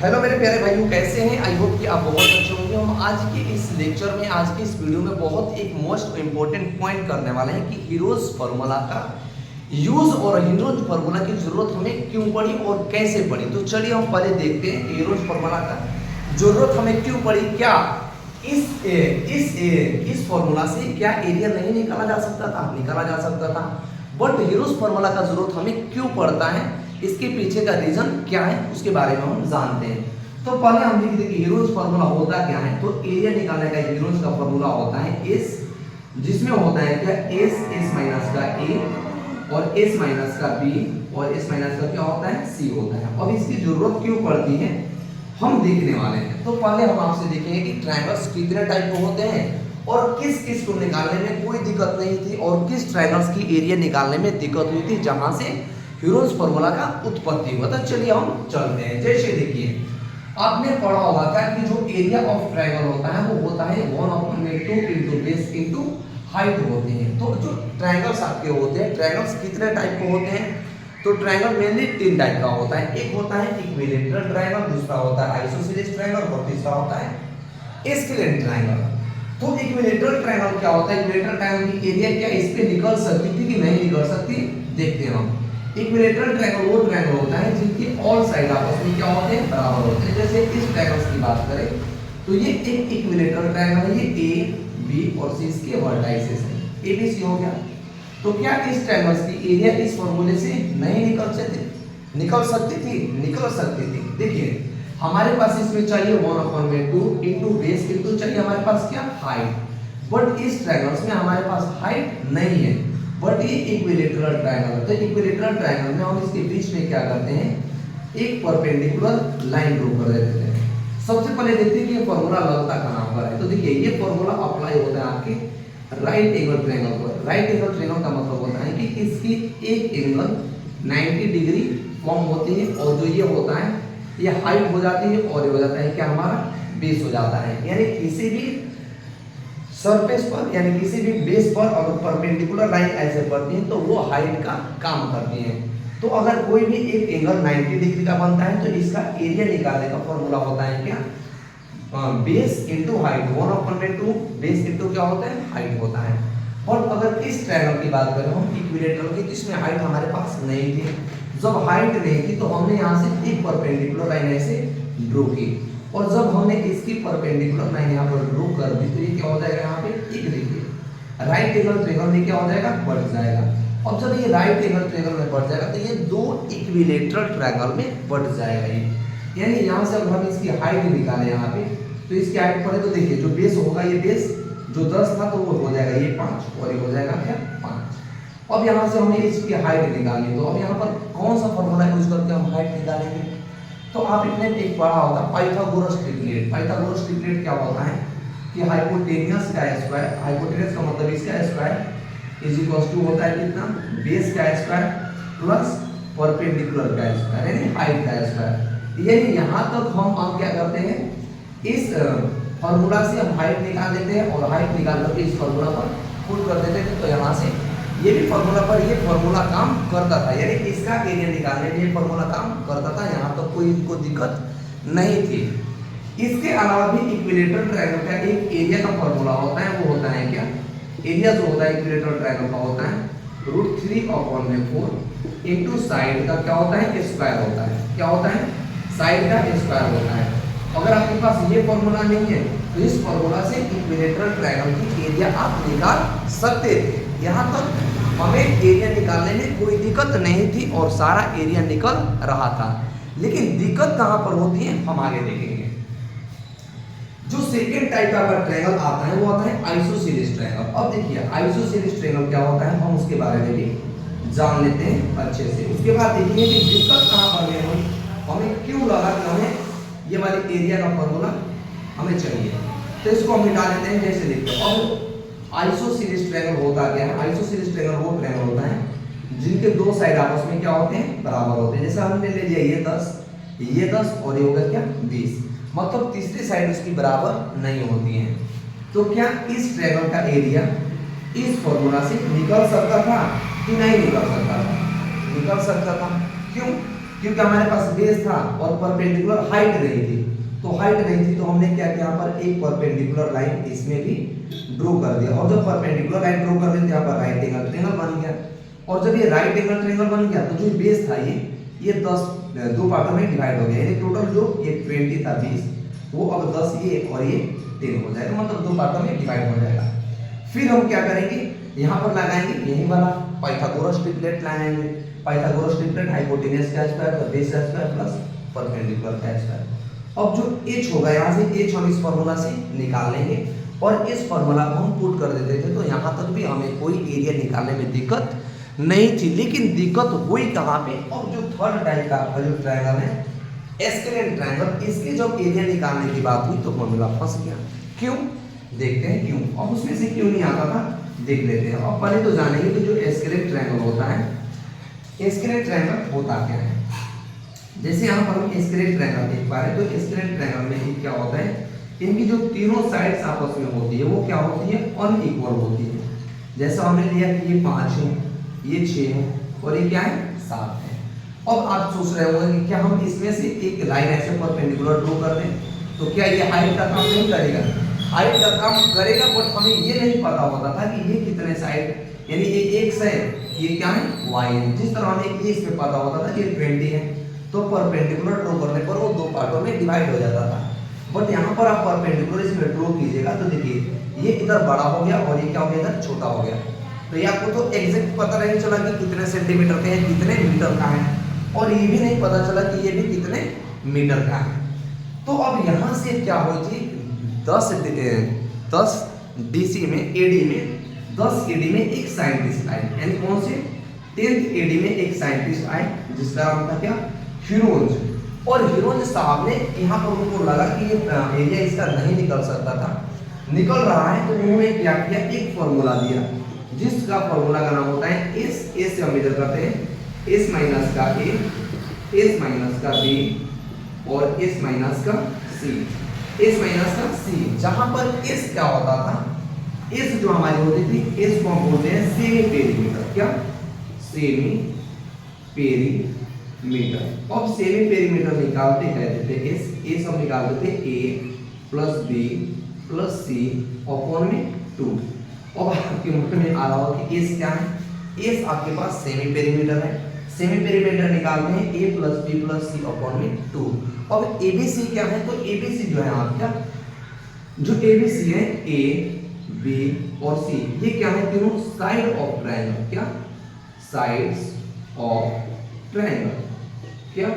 Hello मेरे प्यारे भाइयों, कैसे हैं? आई होप कि आप बहुत अच्छे होंगे। हम आज के इस लेक्चर में, आज के इस वीडियो में बहुत एक मोस्ट इम्पोर्टेंट पॉइंट करने वाले हैं कि हीरोज फार्मूला का यूज और हीरोज फार्मूला की जरूरत हमें क्यों पड़ी और कैसे पड़ी। तो चलिए हम पहले देखते हैं हीरोज फार्मूला का जरूरत हमें क्यों पड़ी। क्या इस फार्मूला से क्या एरिया नहीं निकाला जा सकता था? निकाला जा सकता था, बट हीरोज फार्मूला का जरूरत हमें क्यों पड़ता है, इसके पीछे का रीजन क्या है, उसके बारे में हम जानते हैं। तो पहले हम लिख देंगे हीरोज फार्मूला होता क्या है। तो एरिया निकालने का हीरोज का फार्मूला होता है एस, जिसमें होता है क्या एस माइनस का ए और एस माइनस का बी और एस माइनस का क्या होता है सी होता है। अब इसकी जरूरत क्यों पड़ती है हम देखने वाले हैं। तो पहले हम आपसे देखेंगे कि ट्रायंगल्स कितने टाइप के होते हैं और किस किस को निकालने में कोई दिक्कत नहीं थी और किस ट्रायंगल्स की एरिया निकालने में दिक्कत हुई थी जहां से हीरोज फार्मूला का उत्पत्ति हुआ था। चलिए हम चलते हैं। जैसे देखिए, आपने पढ़ा होगा क्या कि जो एरिया ऑफ ट्रायंगल होता है वो होता है 1/2 इंटू बेस इंटू हाइट होते हैं। तो जो ट्रायंगल्स आपके होते हैं, ट्रायंगल्स कितने टाइप के होते हैं? तो ट्रायंगल मेनली 3 टाइप का होता है। एक होता है इक्विलैटरल ट्रायंगल, दूसरा होता है आइसोसेलेस ट्रायंगल और तीसरा होता है स्केलेटल ट्रायंगल। तो इक्विलैटरल ट्रायंगल क्या होता है? इक्विलैटरल ट्रायंगल की एरिया क्या इस पे निकल सकती थी कि नहीं निकल सकती, देखते हैं हम। इक्विलैटरल ट्रायंगल वो ट्रायंगल होता है जिनके ऑल साइड आपस में क्या होते हैं, बराबर होते हैं। जैसे इस ट्रायंगल की बात करें तो ये एक इक्विलैटरल ट्रायंगल है, ये ए बी और सी इसके वर्टाइसेस हैं, ए बी सी हो गया। तो क्या इस ट्रायंगल की एरिया इस फार्मूले से नहीं निकल सकती थी? निकल सकती थी। देखिए हमारे पास इसमें चाहिए 1/2 इंटू बेस इंटू चाहिए हमारे पास क्या हाइट, बट इस ट्रायंगल्स में हमारे पास हाइट नहीं है, बट ये इक्विलैटरल ट्रायंगल है। तो इक्विलैटरल ट्रायंगल में हम इसके बीच में क्या करते हैं, एक परपेंडिकुलर लाइन ड्रॉ कर देते हैं। सबसे पहले देखते हैं कि ये फार्मूला लगता कहां पर है। तो देखिए ये फार्मूला अप्लाई होता है आपके राइट एंगल ट्रायंगल पर। राइट एंगल ट्रायंगल का मतलब होता है कि इसकी एक एंगल 90 डिग्री फॉर्म होती है और जो ये होता है ये हाइट हो जाती है और ये हो जाता है क्या हमारा बेस हो जाता है। यानी किसी भी सरफेस पर यानी किसी भी बेस पर अगर परपेंडिकुलर लाइन ऐसे पड़ती है तो वो हाइट का काम करती है। तो अगर कोई भी एक एंगल 90 डिग्री का बनता है तो इसका एरिया निकालने का फॉर्मूला होता है क्या base into height. 1/2 base into क्या होता है हाइट होता है। और अगर इस ट्रायंगल की बात करें हम इक्विलैटरल की, इसमें हाइट हमारे पास नहीं थी। जब हाइट नहीं थी तो हमने यहाँ से एक परपेंडिकुलर लाइन ऐसे ड्रॉ की और जब हमने इसकी परपेंडिकुलर लाइन यहाँ पर ड्रॉ कर दी तो ये क्या हो जाएगा, यहाँ पे एक देखिए राइट एंगल ट्रायंगल में क्या हो जाएगा, बढ़ जाएगा। अब जब ये राइट एंगल ट्रायंगल में बढ़ जाएगा तो ये दो इक्विलैटरल ट्रायंगल में बढ़ जाएगा ये। यानी यहाँ से अगर हम इसकी हाइट निकालें यहाँ पे तो इसकी हाइट पड़े तो देखिए जो बेस होगा, ये बेस जो 10 था तो वो हो जाएगा ये 5 और ये हो जाएगा क्या 5। अब यहाँ से हमें इसकी हाइट निकालनी, तो अब यहाँ पर कौन सा फॉर्मूला यूज करके हम हाइट निकालेंगे? तो आपने एक पढ़ा होगा पाइथागोरस ट्रिपलेट। पाइथागोरस ट्रिपलेट क्या होता है कि हाइपोटेनियस का स्क्वायर, हाइपोटेनियस का मतलब इसका स्क्वायर इज इक्वल टू होता है कितना, बेस का स्क्वायर प्लस परपेंडिकुलर का स्क्वायर यानी हाइट का स्क्वायर। यानी यहाँ तक हम क्या करते हैं, इस फॉर्मूला से हम हाइट निकाल देते हैं और हाइट निकाल करके इस फॉर्मूला पर पुट कर देते थे। तो यहाँ से ये भी फॉर्मूला पर ये फॉर्मूला काम करता था, यानी इसका एरिया निकालने में ये फॉर्मूला काम करता था। यहाँ तक कोई इनको दिक्कत नहीं थी। इसके अलावा भी इक्विलैटरल ट्रायंगल का एक एरिया का फॉर्मूला होता है, वो होता है क्या, एरिया जो होता है इक्विलैटरल ट्रायंगल का होता है √3/4 इंटू साइड का क्या होता है स्क्वायर होता है। क्या होता है, साइड का स्क्वायर होता है। अगर आपके पास ये फॉर्मूला नहीं है तो इस फॉर्मूला से इक्विलैटरल ट्रायंगल की एरिया आप निकाल सकते थे। यहाँ तक हमें एरिया निकालने में कोई दिक्कत नहीं थी और सारा एरिया निकल रहा था। लेकिन दिक्कत कहाँ पर होती है हम आगे देखेंगे। जो सेकेंड टाइप का ट्रायंगल आता है वो आता है आइसोसेलेस ट्रायंगल। अब देखिए आइसोसेलेस ट्रायंगल क्या होता है हम उसके बारे में भी जान लेते हैं अच्छे से। उसके बाद देखिए कि दिक्कत कहाँ पर है, हमें क्यों लगा कि हमें ये वाली एरिया का फॉर्मूला हमें चाहिए। तो इसको हम मिटा लेते हैं। जैसे देखते हैं अब आइसोसेलेस ट्रायंगल होता क्या है। आइसोसेलेस ट्रायंगल वो ट्रायंगल होता है जिनके दो साइड आपस में क्या होते हैं, बराबर होते हैं। जैसे हमने ले लिया ये 10 और ये होगा क्या 20, मतलब तीसरी साइड उसकी बराबर नहीं होती है। तो क्या इस ट्रायंगल का एरिया इस फॉर्मूला से निकल सकता था कि नहीं निकल सकता था? निकल सकता था। क्यों? क्योंकि हमारे पास बेस था और परपेंडिकुलर हाइट नहीं थी, तो हाइट नहीं थी तो हमने क्या किया, यहाँ पर एक परपेंडिकुलर लाइन इसमें भी ड्रॉ कर दिया, और जब परपेंडिकुलर लाइन ड्रॉ कर दी यहाँ पर राइट एंगल ट्रायंगल बन गया। और जब ये राइट एंगल ट्रायंगल बन गया तो जो बेस था ये 10 दो पार्टों में डिवाइड हो गया, यानी टोटल जो ये 20 था 20, वो अब 10 ये और ये 10 हो जाएगा, मतलब दो पार्टों में डिवाइड हो जाएगा। फिर हम क्या करेंगे, यहाँ पर लगाएंगे यही वाला पाइथागोरस ट्रिपलेट लगाएंगे। पाइथागोरस ट्रिपलेट हाइपोटेन्यूज का स्क्वायर प्लस बेस का स्क्वायर प्लस परपेंडिकुलर का स्क्वायर। अब जो h होगा यहाँ से h हम इस फार्मूला से निकाल लेंगे, और इस फार्मूला को हम पुट कर देते थे, तो यहाँ तक भी हमें कोई एरिया निकालने में दिक्कत नहीं थी। लेकिन दिक्कत हुई कहाँ पे, अब जो थर्ड टाइप का जो ट्रायंगल है एस्केलेंट ट्रायंगल, इसकी जब एरिया निकालने की बात हुई तो फार्मूला फंस गया। क्यों, देखते हैं क्यों। अब उसमें से क्यों नहीं आता था देख लेते हैं। अब पहले तो जानेंगे कि जो एस्केलेंट ट्रायंगल होता है, एस्केलेंट ट्रायंगल होता क्या है। जैसे यहाँ पर हम एस्केलेंट ट्रायंगल देख पा रहे हैं, तो एस्केलेंट ट्रायंगल में क्या होता है, इनकी जो तीनों साइड्स आपस में होती है वो क्या होती है, अनइक्वल होती है। जैसा हमने लिया कि ये 5 है, ये 6 है और ये क्या है 7 है। अब आप सोच रहे होंगे कि क्या हम इसमें से एक लाइन ऐसे परपेंडिकुलर ड्रॉ कर दें तो क्या ये हाइट का काम नहीं करेगा, हाइट का काम करेगा, बट हमें ये नहीं पता होता था कि ये कितने साइड, यानी ये x है, ये क्या है y है। जिस तरह हमें ये इसमें पता होता था कि 20 है, तो परपेंडिकुलर ड्रॉ करने पर वो दो पार्टों में डिवाइड हो जाता था। बट यहाँ पर आप परपेंडिकुलर इसमें ड्रॉ कीजिएगा तो देखिए ये इधर बड़ा हो गया और ये क्या हो गया इधर छोटा हो गया, तो ये आपको तो एग्जैक्ट पता नहीं चला कि कितने सेंटीमीटर का है, कितने मीटर का है, और ये भी नहीं पता चला कि ये भी कितने मीटर का है। तो अब यहाँ से क्या हुई थी, 10 DC में AD में 10 AD में एक साइंटिस्ट आए, यानी कौन से 10th AD में एक साइंटिस्ट आए जिसका नाम था क्या, ह्यूरोन्स। और ह्यूरोन्स साहब ने यहाँ पर उनको लगा कि ये एरिया इसका नहीं निकल सकता था, निकल रहा है, तो उन्होंने क्या किया, एक फॉर्मूला दिया जिसका फॉर्मूला का नाम होता है S से हम मेजर करते हैं S माइनस का A, S माइनस का B और S माइनस का C, S माइनस का C। जहां पर S क्या होता था, S जो हमारी होती थी, S को हम बोलते हैं सेमी पेरीमीटर। क्या, सेमी पेरीमीटर। अब सेमी पेरीमीटर निकालते कहते थे S हम निकालते थे A plus B plus C upon में 2। अब आपके मुझ में आ रहा हो कि S क्या है, S आपके पास सेमी पेरीमीटर है, सेमी पेरीमीटर निकालते हैं A plus B plus C upon में 2। अब ABC क्या है, तो ABC जो है आपका, जो ABC है A B और C, ये क्या है, तीनों साइड ऑफ ट्रायंगल। क्या, साइड्स ऑफ ट्रायंगल, क्या,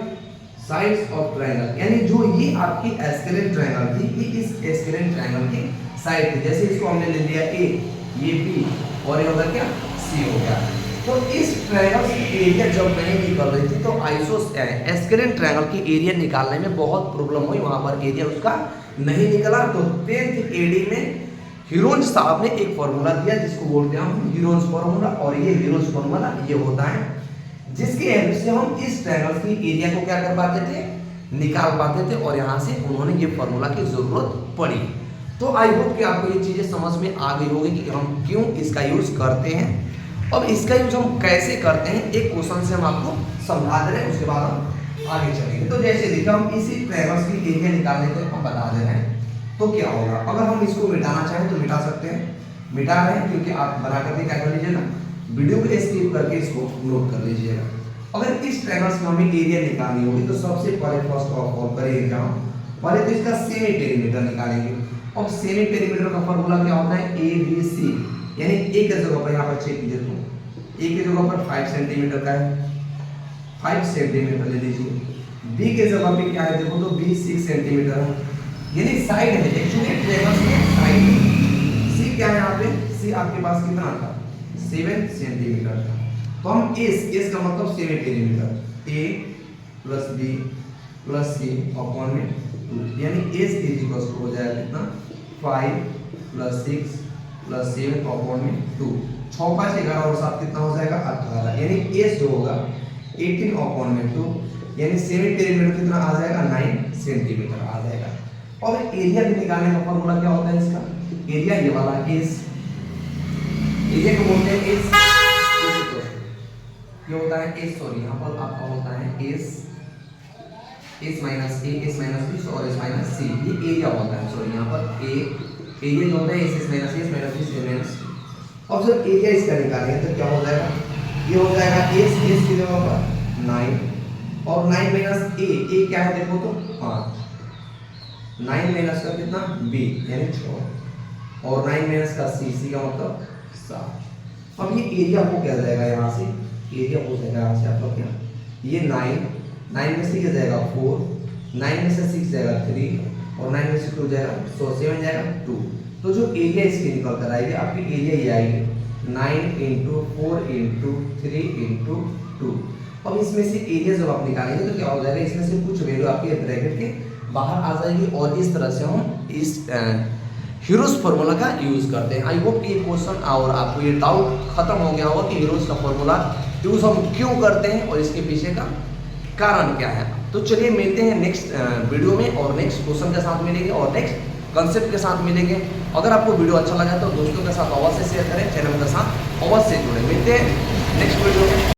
साइड्स ऑफ ट्रायंगल, यानी जो ये आपकी एस्केलेंट ट्रायंगल थी, ये इस एस्केलेंट ट्रायंगल की साइड थी। जैसे इसको हमने ले लिया A, ये B और ये होगा क्या, C हो गया। तो इस ट्रायंगल की एरिया जब नहीं निकल रही थी तो एस्केलेंट ट्रायंगल की एरिया निकालने में बहुत प्रॉब्लम हुई, वहां पर एरिया उसका नहीं निकला। तो 10th AD में ह्यूरोन्स साहब ने एक फॉर्मूला दिया जिसको बोलते हैं हम ह्यूरोन्स फॉर्मूला, और ये ह्यूरोन्स फॉर्मूला ये होता है जिसकी हेल्प से हम इस ट्रायंगल की एरिया को क्या कर पाते थे, निकाल पाते थे, और यहाँ से उन्होंने ये फॉर्मूला की जरूरत पड़ी। तो आई होप कि आपको ये चीजें समझ में आ गई होगी कि हम क्यों इसका यूज करते हैं। अब इसका यूज हम कैसे करते हैं एक क्वेश्चन से हम आपको समझा दे रहे हैं, उसके बाद हम आगे चलेंगे। तो जैसे देखिए हम इसी ट्रायंगल की एरिया निकालने के हम बता दे रहे हैं, तो क्या होगा, अगर हम इसको मिटाना चाहें तो मिटा सकते हैं, मिटा रहे हैं क्योंकि आप बना करके क्या कर लीजिएगा, वीडियो को स्किप करके इसको नोट कर लीजिएगा। अगर इस ट्रायंगल में हमें एरिया निकालनी होगी तो सबसे पहले फर्स्ट ऑफ ऑल करेंगे क्या, पहले तो इसका सेमी पेरीमीटर निकालेंगे। अब सेमी पेरीमीटर का फॉर्मूला क्या होता है, ABC, यानी A के जगह पर यहाँ पर चेक कीजिए, तो A के जगह पर 5 सेंटीमीटर का है, 5 सेंटीमीटर ले लीजिए। B के जगह पे क्या है देखो तो B 6 सेंटीमीटर है, यानी साइड है, एक्चुअली ट्रायंगल में साइड है। C क्या है यहाँ पे, C आपके पास कितना था, 7 सेंटीमीटर था। तो हम S का मतलब semi perimeter, A plus B plus C upon में 2, यानी S इक्वल्स हो जाएगा कितना, 5 प्लस 6 प्लस 7 अपॉन में 2, 6 5 11 और 7 कितना हो जाएगा 18, यानी S जो होगा 18 अपॉन में 2, यानी सेमी पेरीमीटर कितना आ जाएगा 9 सेंटीमीटर आ जाएगा। और एरिया भी निकालने का फॉर्मूला क्या होता है इसका, एरिया ये वाला S, एरिया को बोलते हैं S, ये होता है S, सॉरी यहाँ पर आपका होता है S एस माइनस बी और एस माइनस सी, ये एरिया होता है। सॉरी यहाँ पर एरिया जो होता है S minus B S minus C. अब जब एरिया इसका निकालेंगे तो क्या हो जाएगा, ये हो जाएगा एस की जगह पर 9 और 9 माइनस ए क्या है देखो तो 5, 9 माइनस का कितना बी यानी 6 और 9 माइनस का सी का मतलब 7। अब ये एरिया हो क्या जाएगा यहाँ से, एरिया हो जाएगा यहाँ से आपका क्या, ये 9 में से क्या जाएगा 4, 9 में से 6 जाएगा 3 और 9 में से 2 जाएगा, सो 7 जाएगा 2। तो जो एरिया इसकी निकल कर आएगी आपकी एरिया ये आएगी 9 इंटू 4 इंटू 3 इंटू 2। अब इसमें से एरिया जब आप निकालेंगे तो क्या हो जाएगा, इसमें से कुछ वैल्यू आपके ब्रैकेट के बाहर आ जाएगी और इस तरह से हम इस हीरोज फार्मूला का यूज करते हैं। आई होप कि ये क्वेश्चन और आपको ये डाउट खत्म हो गया होगा कि हीरोज का फार्मूला यूज हम क्यों करते हैं और इसके पीछे का कारण क्या है। तो चलिए मिलते हैं नेक्स्ट वीडियो में और नेक्स्ट क्वेश्चन के साथ मिलेंगे और नेक्स्ट कंसेप्ट के साथ मिलेंगे। अगर आपको वीडियो अच्छा लगा तो दोस्तों के साथ अवश्य शेयर करें, चैनल के साथ अवश्य जुड़े। मिलते हैं नेक्स्ट वीडियो में।